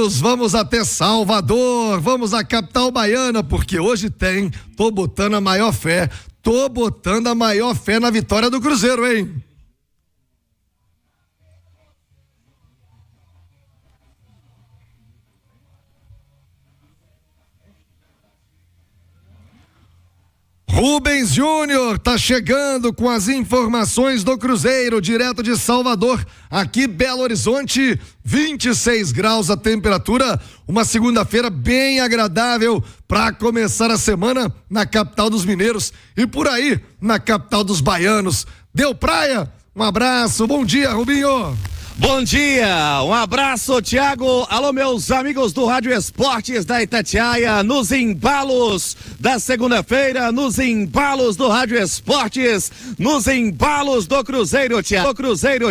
Santos, vamos até Salvador, vamos à capital baiana, porque hoje tô botando a maior fé na vitória do Cruzeiro, hein? Rubens Júnior tá chegando com as informações do Cruzeiro, direto de Salvador, aqui Belo Horizonte, 26 graus a temperatura, uma segunda-feira bem agradável para começar a semana na capital dos mineiros e por aí, na capital dos baianos. Deu praia? Um abraço, bom dia, Rubinho! Bom dia, um abraço, Thiago. Alô, meus amigos do Rádio Esportes da Itatiaia, nos embalos da segunda-feira, nos embalos do Rádio Esportes, nos embalos do Cruzeiro,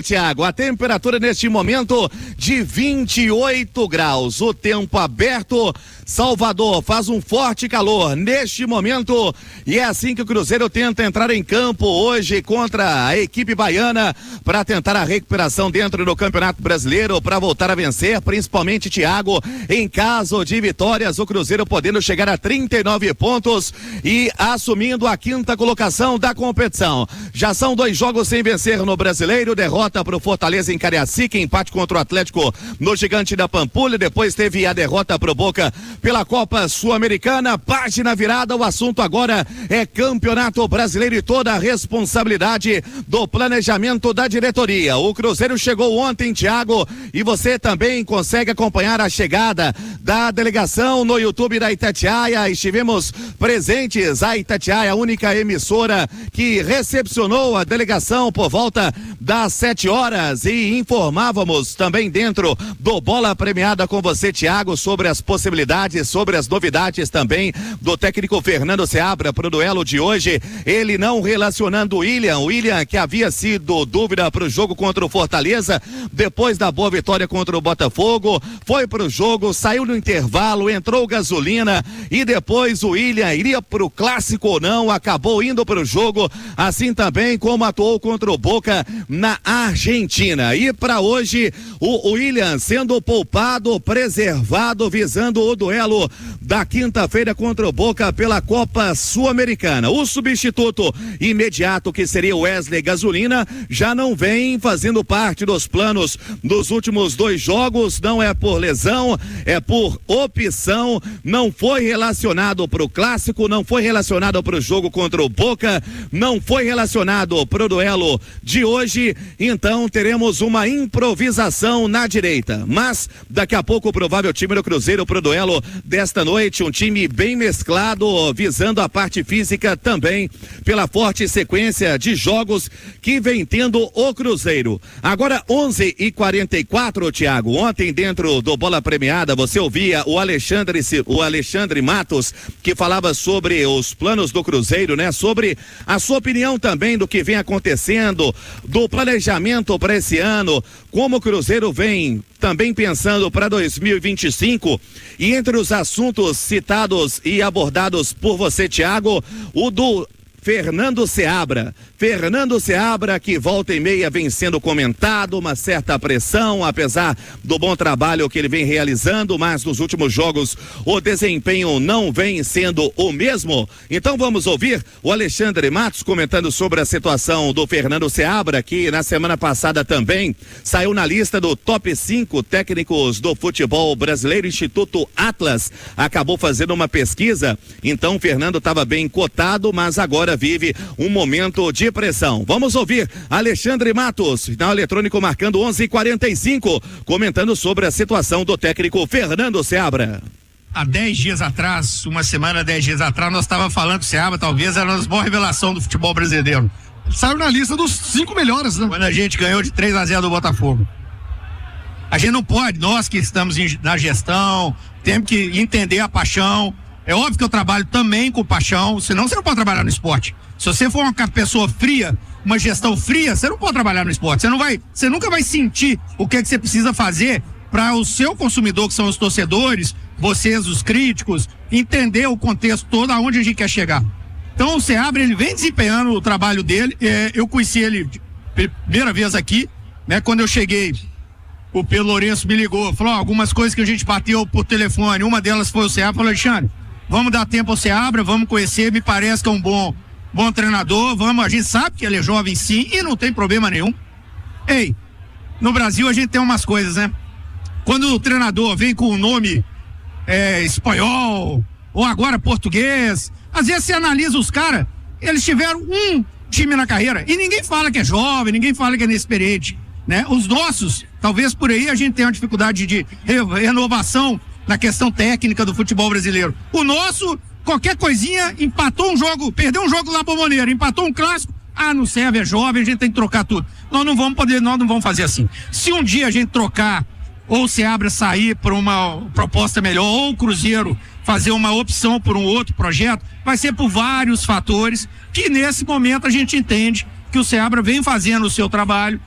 Thiago. A temperatura neste momento de 28 graus, o tempo aberto. Salvador faz um forte calor neste momento e é assim que o Cruzeiro tenta entrar em campo hoje contra a equipe baiana para tentar a recuperação dentro do Campeonato Brasileiro, para voltar a vencer, principalmente, Thiago, em caso de vitórias, o Cruzeiro podendo chegar a 39 pontos e assumindo a 5ª colocação da competição. Já são 2 jogos sem vencer no Brasileiro, derrota para o Fortaleza em Cariacica, empate contra o Atlético no Gigante da Pampulha, depois teve a derrota para o Boca pela Copa Sul-Americana. Página virada, o assunto agora é Campeonato Brasileiro e toda a responsabilidade do planejamento da diretoria. O Cruzeiro chegou ontem, Thiago, e você também consegue acompanhar a chegada da delegação no YouTube da Itatiaia. Estivemos presentes, a Itatiaia, a única emissora que recepcionou a delegação por volta das 7 horas e informávamos também dentro do Bola Premiada com você, Thiago, sobre as possibilidades, sobre as novidades também do técnico Fernando Seabra para o duelo de hoje. Ele não relacionando o William que havia sido dúvida para o jogo contra o Fortaleza, depois da boa vitória contra o Botafogo, foi pro jogo, saiu no intervalo, entrou gasolina e depois o William iria pro clássico ou não, acabou indo pro jogo, assim também como atuou contra o Boca na Argentina. E para hoje, o William sendo poupado, preservado, visando o duelo da quinta-feira contra o Boca pela Copa Sul-Americana. O substituto imediato, que seria o Wesley Gasolina, já não vem fazendo parte dos planos dos últimos 2 jogos, não é por lesão, é por opção, não foi relacionado para o clássico, não foi relacionado para o jogo contra o Boca, não foi relacionado para o duelo de hoje, então teremos uma improvisação na direita, mas daqui a pouco o provável time do Cruzeiro para o duelo desta noite, um time bem mesclado, visando a parte física também, pela forte sequência de jogos que vem tendo o Cruzeiro. Agora 11h44, Thiago, ontem dentro do Bola Premiada você ouvia o Alexandre Matos, que falava sobre os planos do Cruzeiro, né? Sobre a sua opinião também do que vem acontecendo, do planejamento para esse ano, como o Cruzeiro vem também pensando para 2025, e entre os assuntos citados e abordados por você, Thiago, o do Fernando Seabra, que volta e meia vem sendo comentado, uma certa pressão, apesar do bom trabalho que ele vem realizando, mas nos últimos jogos o desempenho não vem sendo o mesmo. Então vamos ouvir o Alexandre Matos comentando sobre a situação do Fernando Seabra, que na semana passada também saiu na lista do top 5 técnicos do futebol brasileiro. Instituto Atlas acabou fazendo uma pesquisa, então o Fernando estava bem cotado, mas agora vive um momento de pressão. Vamos ouvir Alexandre Matos, final eletrônico marcando 11h45, comentando sobre a situação do técnico Fernando Seabra. Há 10 dias atrás, uma semana, 10 dias atrás, nós estávamos falando que o Seabra talvez era uma boa revelação do futebol brasileiro. Saiu na lista dos 5 melhores, né? Quando a gente ganhou de 3-0 do Botafogo. A gente não pode, nós que estamos na gestão, temos que entender a paixão. É óbvio que eu trabalho também com paixão, senão você não pode trabalhar no esporte. Se você for uma pessoa fria, uma gestão fria, você não pode trabalhar no esporte. Você nunca vai sentir o que é que você precisa fazer para o seu consumidor, que são os torcedores, vocês, os críticos, entender o contexto todo, aonde a gente quer chegar. Então o Seabra, ele vem desempenhando o trabalho dele. Eu conheci ele primeira vez aqui, né? Quando eu cheguei, o Pedro Lourenço me ligou, falou algumas coisas que a gente bateu por telefone, uma delas foi o Seabra, falou: Alexandre, vamos dar tempo ao Seabra, vamos conhecer, me parece que é um bom treinador, a gente sabe que ele é jovem sim e não tem problema nenhum. Ei, no Brasil a gente tem umas coisas, né? Quando o treinador vem com o nome espanhol ou agora português, às vezes você analisa os caras, eles tiveram um time na carreira e ninguém fala que é jovem, ninguém fala que é inexperiente, né? Os nossos, talvez por aí a gente tenha uma dificuldade de renovação na questão técnica do futebol brasileiro. O nosso, qualquer coisinha, empatou um jogo, perdeu um jogo lá pro Bomboneira, empatou um clássico, não serve, é jovem, a gente tem que trocar tudo. Nós não vamos fazer assim. Se um dia a gente trocar, ou o Seabra sair por uma proposta melhor, ou o Cruzeiro fazer uma opção por um outro projeto, vai ser por vários fatores que nesse momento a gente entende que o Seabra vem fazendo o seu trabalho,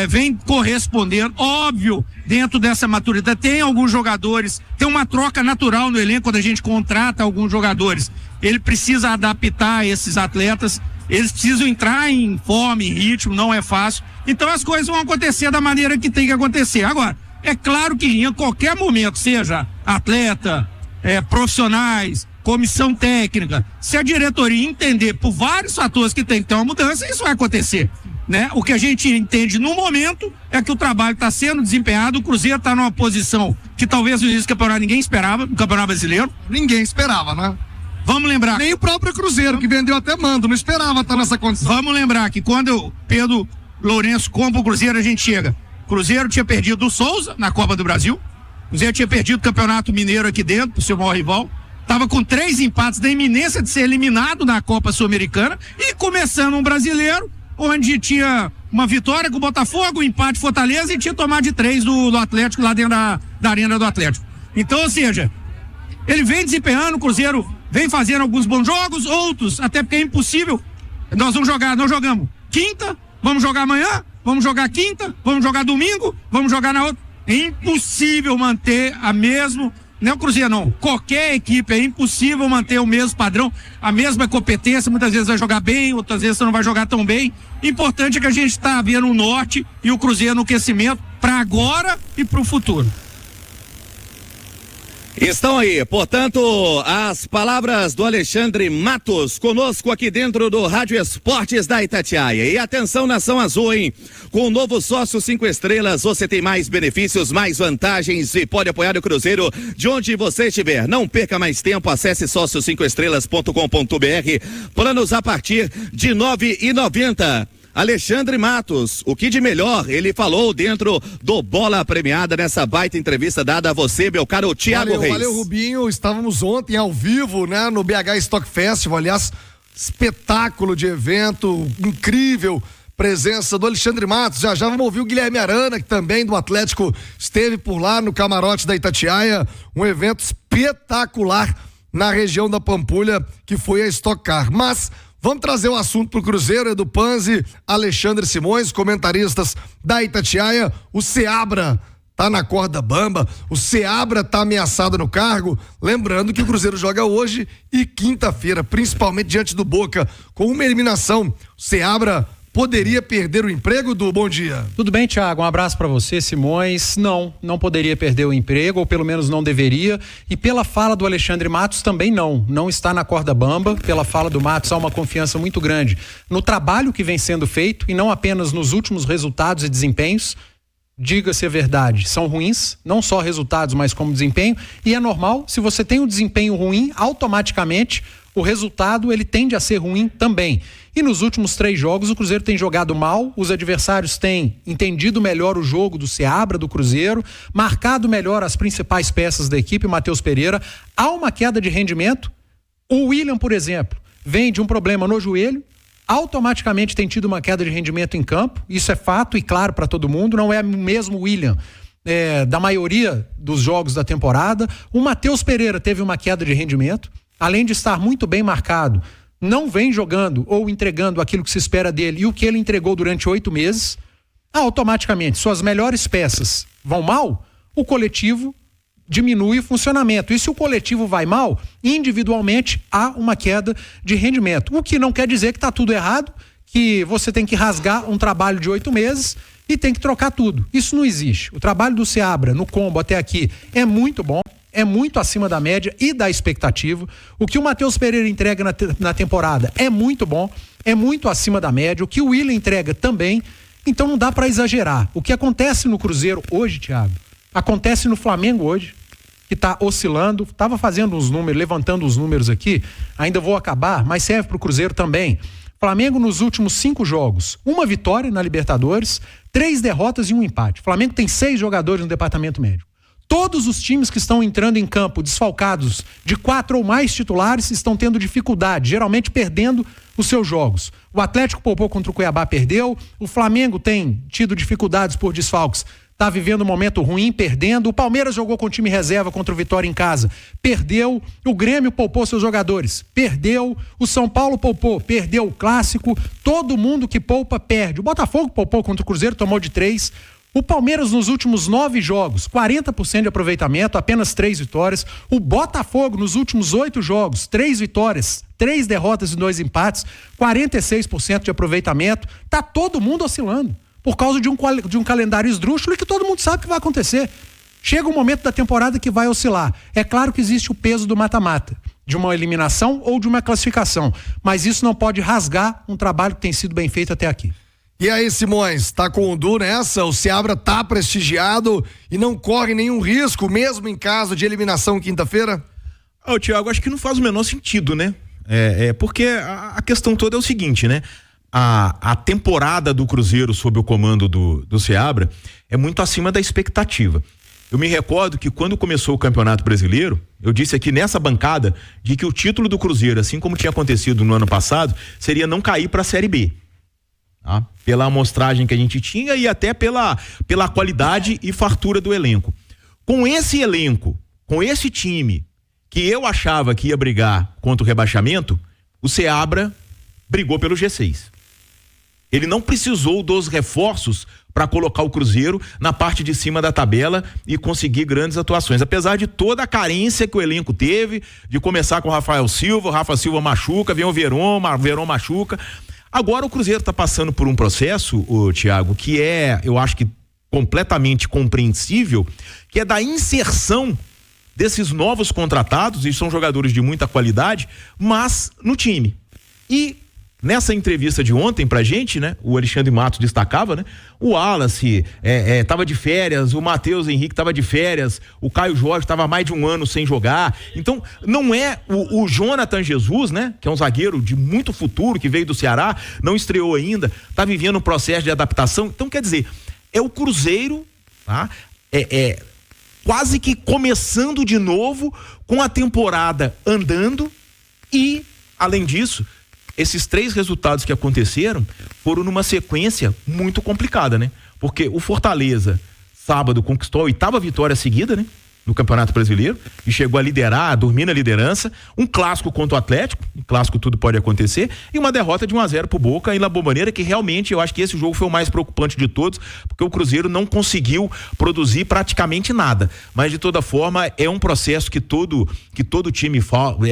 vem correspondendo, óbvio, dentro dessa maturidade. Tem alguns jogadores, tem uma troca natural no elenco quando a gente contrata alguns jogadores. Ele precisa adaptar esses atletas, eles precisam entrar em forma, em ritmo, não é fácil. Então as coisas vão acontecer da maneira que tem que acontecer. Agora, é claro que em qualquer momento, seja atleta, profissionais, comissão técnica, se a diretoria entender por vários fatores que tem que ter uma mudança, isso vai acontecer, né? O que a gente entende no momento é que o trabalho está sendo desempenhado, o Cruzeiro está numa posição que talvez no início do campeonato ninguém esperava, no Campeonato Brasileiro. Ninguém esperava, né? Vamos lembrar. Nem o próprio Cruzeiro, que vendeu até mando, não esperava estar nessa condição. Vamos lembrar que quando o Pedro Lourenço compra o Cruzeiro, a gente chega. O Cruzeiro tinha perdido o Souza na Copa do Brasil. O Cruzeiro tinha perdido o Campeonato Mineiro aqui dentro, pro seu maior rival. Tava com 3 empates da iminência de ser eliminado na Copa Sul-Americana e começando um brasileiro, onde tinha uma vitória com o Botafogo, um empate Fortaleza e tinha tomado de 3 do Atlético lá dentro da arena do Atlético. Então, ou seja, ele vem desempenhando, o Cruzeiro vem fazendo alguns bons jogos, outros, até porque é impossível. Nós jogamos quinta, vamos jogar amanhã, vamos jogar quinta, vamos jogar domingo, vamos jogar na outra. É impossível manter a mesmo, não é o Cruzeiro não, qualquer equipe, é impossível manter o mesmo padrão, a mesma competência, muitas vezes vai jogar bem, outras vezes você não vai jogar tão bem. Importante é que a gente está vendo o norte e o Cruzeiro no aquecimento para agora e para o futuro. Estão aí, portanto, as palavras do Alexandre Matos conosco aqui dentro do Rádio Esportes da Itatiaia. E atenção, Nação Azul, hein? Com o novo sócio 5 estrelas, você tem mais benefícios, mais vantagens e pode apoiar o Cruzeiro de onde você estiver. Não perca mais tempo, acesse sócio5estrelas.com.br. Planos a partir de R$ 9,90. Alexandre Matos, o que de melhor ele falou dentro do Bola Premiada nessa baita entrevista dada a você, meu caro Thiago Reis. Valeu, Rubinho, estávamos ontem ao vivo, né, no BH Stock Festival, aliás, espetáculo de evento, incrível presença do Alexandre Matos. Já vamos ouvir o Guilherme Arana, que também do Atlético esteve por lá no camarote da Itatiaia, um evento espetacular na região da Pampulha, que foi a Stock Car. Mas vamos trazer o assunto pro Cruzeiro, Edu Panzi, Alexandre Simões, comentaristas da Itatiaia. O Seabra tá na corda bamba, o Seabra tá ameaçado no cargo. Lembrando que o Cruzeiro joga hoje e quinta-feira, principalmente diante do Boca, com uma eliminação. O Seabra poderia perder o emprego, do Bom dia. Tudo bem, Thiago, um abraço para você, Simões. Não poderia perder o emprego, ou pelo menos não deveria, e pela fala do Alexandre Matos também não está na corda bamba. Pela fala do Matos há uma confiança muito grande no trabalho que vem sendo feito e não apenas nos últimos resultados e desempenhos. Diga-se a verdade, são ruins, não só resultados, mas como desempenho, e é normal, se você tem um desempenho ruim, automaticamente o resultado ele tende a ser ruim também. E nos últimos 3 jogos o Cruzeiro tem jogado mal, os adversários têm entendido melhor o jogo do Seabra, do Cruzeiro, marcado melhor as principais peças da equipe, Matheus Pereira. Há uma queda de rendimento. O William, por exemplo, vem de um problema no joelho, automaticamente tem tido uma queda de rendimento em campo, isso é fato e claro para todo mundo, não é o mesmo William da maioria dos jogos da temporada. O Matheus Pereira teve uma queda de rendimento, além de estar muito bem marcado, não vem jogando ou entregando aquilo que se espera dele e o que ele entregou durante 8 meses. Automaticamente suas melhores peças vão mal, o coletivo diminui o funcionamento. E se o coletivo vai mal, individualmente há uma queda de rendimento. O que não quer dizer que está tudo errado, que você tem que rasgar um trabalho de 8 meses e tem que trocar tudo. Isso não existe. O trabalho do Seabra no combo até aqui é muito bom, é muito acima da média e da expectativa. O que o Matheus Pereira entrega na temporada é muito bom, é muito acima da média. O que o Willian entrega também. Então não dá para exagerar. O que acontece no Cruzeiro hoje, Thiago, acontece no Flamengo hoje, que tá oscilando. Tava fazendo uns números, levantando os números aqui. Ainda vou acabar, mas serve pro Cruzeiro também. Flamengo nos últimos 5 jogos, 1 vitória na Libertadores, 3 derrotas e 1 empate. Flamengo tem 6 jogadores no departamento médico. Todos os times que estão entrando em campo desfalcados de 4 ou mais titulares estão tendo dificuldade, geralmente perdendo os seus jogos. O Atlético poupou contra o Cuiabá, perdeu. O Flamengo tem tido dificuldades por desfalques, está vivendo um momento ruim, perdendo. O Palmeiras jogou com time reserva contra o Vitória em casa, perdeu. O Grêmio poupou seus jogadores, perdeu. O São Paulo poupou, perdeu o Clássico. Todo mundo que poupa perde. O Botafogo poupou contra o Cruzeiro, tomou de 3. O Palmeiras nos últimos 9 jogos, 40% de aproveitamento, apenas 3 vitórias. O Botafogo nos últimos 8 jogos, 3 vitórias, 3 derrotas e 2 empates, 46% de aproveitamento. Tá todo mundo oscilando por causa de um calendário esdrúxulo e que todo mundo sabe que vai acontecer. Chega um momento da temporada que vai oscilar. É claro que existe o peso do mata-mata, de uma eliminação ou de uma classificação, mas isso não pode rasgar um trabalho que tem sido bem feito até aqui. E aí, Simões, tá com o Du nessa? O Seabra tá prestigiado e não corre nenhum risco, mesmo em caso de eliminação quinta-feira? Thiago, acho que não faz o menor sentido, né? Porque a questão toda é o seguinte, né? A temporada do Cruzeiro sob o comando do Seabra é muito acima da expectativa. Eu me recordo que quando começou o Campeonato Brasileiro, eu disse aqui nessa bancada de que o título do Cruzeiro, assim como tinha acontecido no ano passado, seria não cair para a Série B. Tá? Pela amostragem que a gente tinha e até pela qualidade e fartura do elenco. Com esse elenco, com esse time que eu achava que ia brigar contra o rebaixamento, o Seabra brigou pelo G6. Ele não precisou dos reforços para colocar o Cruzeiro na parte de cima da tabela e conseguir grandes atuações, apesar de toda a carência que o elenco teve, de começar com o Rafael Silva, o Rafa Silva machuca, vem o Verón machuca. Agora o Cruzeiro está passando por um processo, Thiago, que eu acho que completamente compreensível, que é da inserção desses novos contratados, e são jogadores de muita qualidade, mas no time. E nessa entrevista de ontem pra gente, né, o Alexandre Matos destacava, né, o Wallace tava de férias, o Matheus Henrique tava de férias, o Caio Jorge tava mais de um ano sem jogar. Então, não é o Jonathan Jesus, né, que é um zagueiro de muito futuro, que veio do Ceará, não estreou ainda, tá vivendo um processo de adaptação. Então, quer dizer, é o Cruzeiro, tá? Quase que começando de novo, com a temporada andando e, além disso, esses 3 resultados que aconteceram foram numa sequência muito complicada, né? Porque o Fortaleza, sábado, conquistou a 8ª vitória seguida, né? No Campeonato Brasileiro e chegou a liderar, a dormir na liderança. Um clássico contra o Atlético, um clássico tudo pode acontecer, e uma derrota de 1-0 pro Boca em La Bombonera, que realmente eu acho que esse jogo foi o mais preocupante de todos, porque o Cruzeiro não conseguiu produzir praticamente nada. Mas de toda forma é um processo que todo time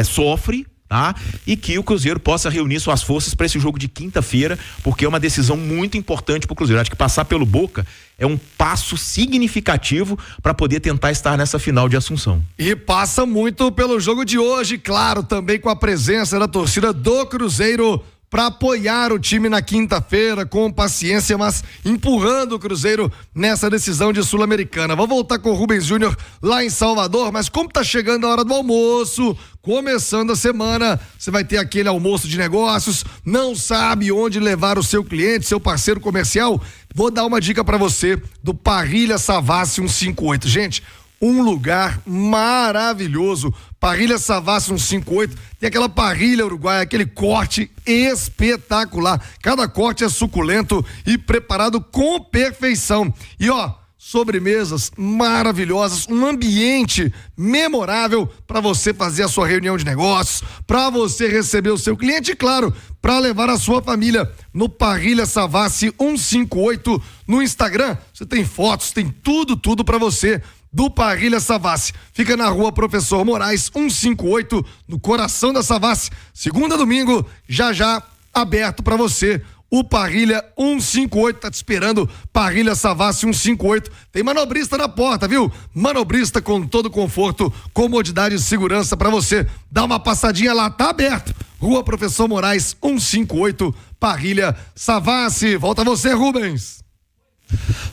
sofre, tá? E que o Cruzeiro possa reunir suas forças para esse jogo de quinta-feira, porque é uma decisão muito importante para o Cruzeiro. Acho que passar pelo Boca é um passo significativo para poder tentar estar nessa final de Assunção. E passa muito pelo jogo de hoje, claro, também com a presença da torcida do Cruzeiro para apoiar o time na quinta-feira com paciência, mas empurrando o Cruzeiro nessa decisão de Sul-Americana. Vou voltar com o Rubens Júnior lá em Salvador, mas como tá chegando a hora do almoço, começando a semana, você vai ter aquele almoço de negócios, não sabe onde levar o seu cliente, seu parceiro comercial? Vou dar uma dica para você do Parrilha Savassi 158. Gente, um lugar maravilhoso. Parrilha Savassi 158, tem aquela parrilha uruguaia, aquele corte espetacular. Cada corte é suculento e preparado com perfeição. E sobremesas maravilhosas, um ambiente memorável para você fazer a sua reunião de negócios, para você receber o seu cliente e, claro, para levar a sua família. No Parrilha Savassi 158 no Instagram, você tem fotos, tem tudo para você do Parrilha Savassi. Fica na Rua Professor Moraes 158, no coração da Savassi. Segunda a domingo, já aberto para você. o Parrilha 158 tá te esperando. Parrilha Savassi 158. Tem manobrista na porta, viu? Manobrista com todo conforto, comodidade e segurança pra você. Dá uma passadinha lá, tá aberto. Rua Professor Moraes 158, Parrilha Savassi. Volta você, Rubens.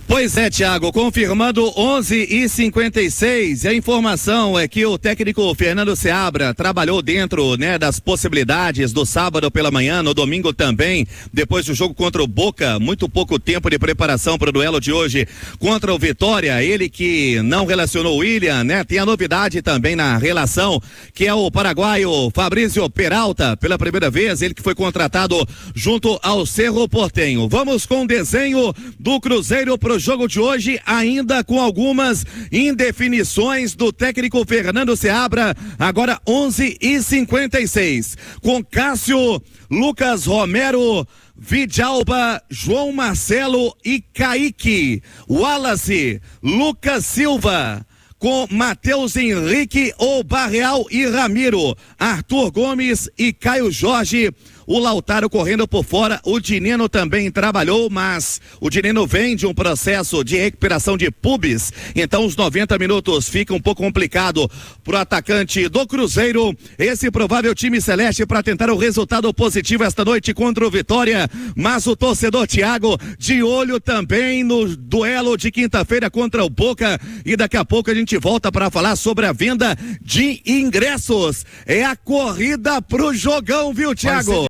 Pois é, Thiago, confirmando 11h56, e a informação é que o técnico Fernando Seabra trabalhou dentro, né, das possibilidades do sábado pela manhã, no domingo também, depois do jogo contra o Boca, muito pouco tempo de preparação para o duelo de hoje contra o Vitória, ele que não relacionou o William, né, tem a novidade também na relação, que é o paraguaio Fabrício Peralta, pela primeira vez, ele que foi contratado junto ao Cerro Porteño. Vamos com o desenho do Cruzeiro pro jogo de hoje, ainda com algumas indefinições do técnico Fernando Seabra, agora 11h56, com Cássio, Lucas Romero, Vidalba, João Marcelo e Kaique, Wallace, Lucas Silva, com Matheus Henrique, Barreal e Ramiro, Arthur Gomes e Caio Jorge, o Lautaro correndo por fora, o Dineno também trabalhou, mas o Dineno vem de um processo de recuperação de pubis, então os 90 minutos fica um pouco complicado pro atacante do Cruzeiro, esse provável time celeste para tentar o resultado positivo esta noite contra o Vitória, mas o torcedor Thiago de olho também no duelo de quinta-feira contra o Boca, e daqui a pouco a gente volta para falar sobre a venda de ingressos, é a corrida pro jogão, viu, Thiago?